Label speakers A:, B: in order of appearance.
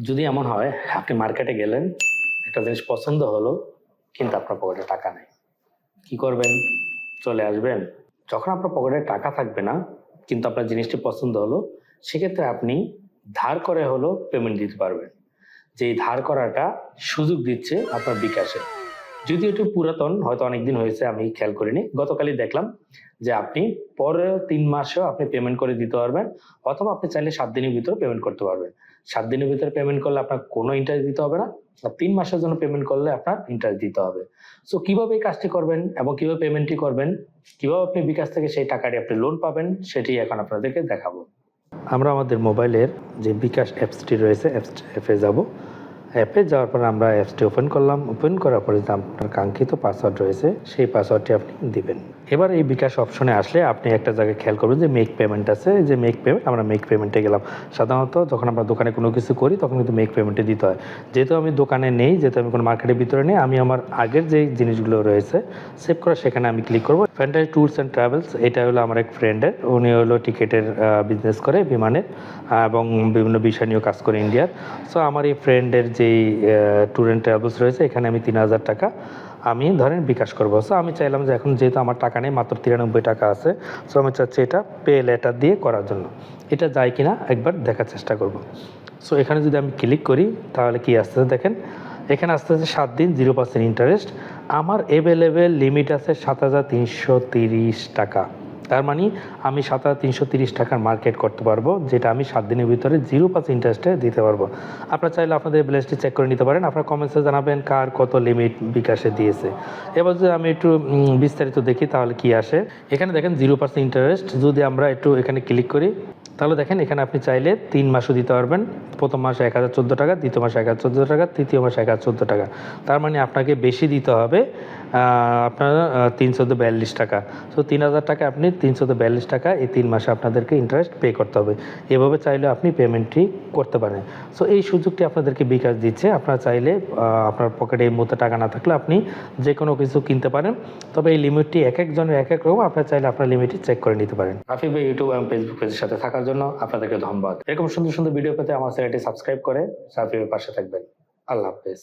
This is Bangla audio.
A: যদি এমন হয় আপনি মার্কেটে গেলেন, একটা জিনিস পছন্দ হলো কিন্তু আপনার পকেটে টাকা নেই, কি করবেন? চলে আসবেন? যখন আপনার পকেটে টাকা থাকবে না কিন্তু আপনার জিনিসটি পছন্দ হলো, সেক্ষেত্রে আপনি ধার করে হলো পেমেন্ট দিতে পারবেন। যেই ধার করাটা সুযোগ দিচ্ছে আপনার বিকাশে। যদি একটু পুরাতন, হয়তো অনেকদিন হয়েছে আমি খেয়াল করিনি, গতকালই দেখলাম যে আপনি পরের 3 মাসেও আপনি পেমেন্ট করে দিতে পারবেন, অথবা আপনি চাইলে 7 দিনের ভিতরে পেমেন্ট করতে পারবেন। 7 দিনের ভিতরে পেমেন্ট করলে আপনার কোনো ইন্টারেস্ট দিতে হবে না, আর 3 মাসের জন্য পেমেন্ট করলে আপনার ইন্টারেস্ট দিতে হবে। সো কিভাবে এই কাজটি করবেন এবং কিভাবে পেমেন্টটি করবেন, কিভাবে আপনি বিকাশ থেকে সেই টাকাটি আপনি লোন পাবেন, সেটি এখন আপনাদেরকে দেখাবো। আমরা আমাদের মোবাইলের যে বিকাশ অ্যাপসটি রয়েছে, অ্যাপে যাব। অ্যাপে যাওয়ার পর আমরা অ্যাপসটি ওপেন করলাম। ওপেন করার পরে যে আপনার কাঙ্ক্ষিত পাসওয়ার্ড রয়েছে, সেই পাসওয়ার্ডটি আপনি দিবেন। এবার এই বিকাশ অপশনে আসলে আপনি একটা জায়গায় খেয়াল করবেন যে মেক পেমেন্ট আছে। যে মেক পেমেন্ট, আমরা মেক পেমেন্টে গেলাম। সাধারণত যখন আমরা দোকানে কোনো কিছু করি তখন কিন্তু মেক পেমেন্টে দিতে হয়। যেহেতু আমি দোকানে নেই, যেহেতু আমি কোনো মার্কেটের ভিতরে নেই, আমি আমার আগের যে জিনিসগুলো রয়েছে সেভ করা, সেখানে আমি ক্লিক করবো। ফ্যান্টাসি ট্যুরস অ্যান্ড ট্রাভেলস, এটা হলো আমার এক ফ্রেন্ডের। উনি হলো টিকিটের বিজনেস করে, বিমানের, এবং বিভিন্ন বিষয় নিয়েও কাজ করে ইন্ডিয়ার। সো আমার এই ফ্রেন্ডের যেই ট্যুর অ্যান্ড ট্রাভেলস রয়েছে, এখানে আমি 3,000 টাকা আমি ধরেন বিকাশ করবো। সো আমি চাইলাম যে এখন যেহেতু আমার টাকা নেই, মাত্র 93 টাকা আছে, সো আমি চাচ্ছি এটা পে লেটার দিয়ে করার জন্য। এটা যায় কিনা একবার দেখার চেষ্টা করব। সো এখানে যদি আমি ক্লিক করি তাহলে কি আসতেছে দেখেন, এখানে আসতেছে 7 দিন 0% ইন্টারেস্ট। আমার অ্যাভেলেবেল লিমিট আছে 7,330 টাকা। তার মানে আমি 7,330 টাকার মার্কেট করতে পারবো, যেটা আমি 7 দিনের ভিতরে 0% ইন্টারেস্টে দিতে পারবো। আপনারা চাইলে আপনাদের ব্যালেন্সটি চেক করে নিতে পারেন। আপনার কমেন্টসে জানাবেন কার কত লিমিট বিকাশে দিয়েছে। এবার যদি আমি একটু বিস্তারিত দেখি তাহলে কি আসে। এখানে দেখেন 0% ইন্টারেস্ট। যদি আমরা একটু এখানে ক্লিক করি তাহলে দেখেন এখানে আপনি চাইলে 3 মাসও দিতে পারবেন। প্রথম মাসে 1,014 টাকা, দ্বিতীয় মাসে 1,014 টাকা, তৃতীয় মাসে 1,014 টাকা। তার মানে আপনাকে বেশি দিতে হবে, আপনার 3,1442 টাকা। সো 3,000 টাকা আপনি 3,1442 টাকা এই 3 মাসে আপনাদেরকে ইন্টারেস্ট পে করতে হবে। এভাবে চাইলে আপনি পেমেন্টটি করতে পারেন। সো এই সুযোগটি আপনাদেরকে বিকাশ দিচ্ছে। আপনারা চাইলে আপনার পকেটে এই মুহূর্তে টাকা না থাকলে আপনি যে কোনো কিছু কিনতে পারেন, তবে এই লিমিটটি এক একজনের এক এক রকম। আপনারা চাইলে আপনার লিমিটটি চেক করে নিতে পারেন। রাফি ভাই ইউটিউব এবং ফেসবুক পেজের সাথে থাকার জন্য আপনাদেরকে ধন্যবাদ। এরকম সুন্দর সুন্দর ভিডিও পেতে আমার চ্যানেলটি সাবস্ক্রাইব করে রাফি ভাইয়ের পাশে থাকবেন। আল্লাহ হাফেজ।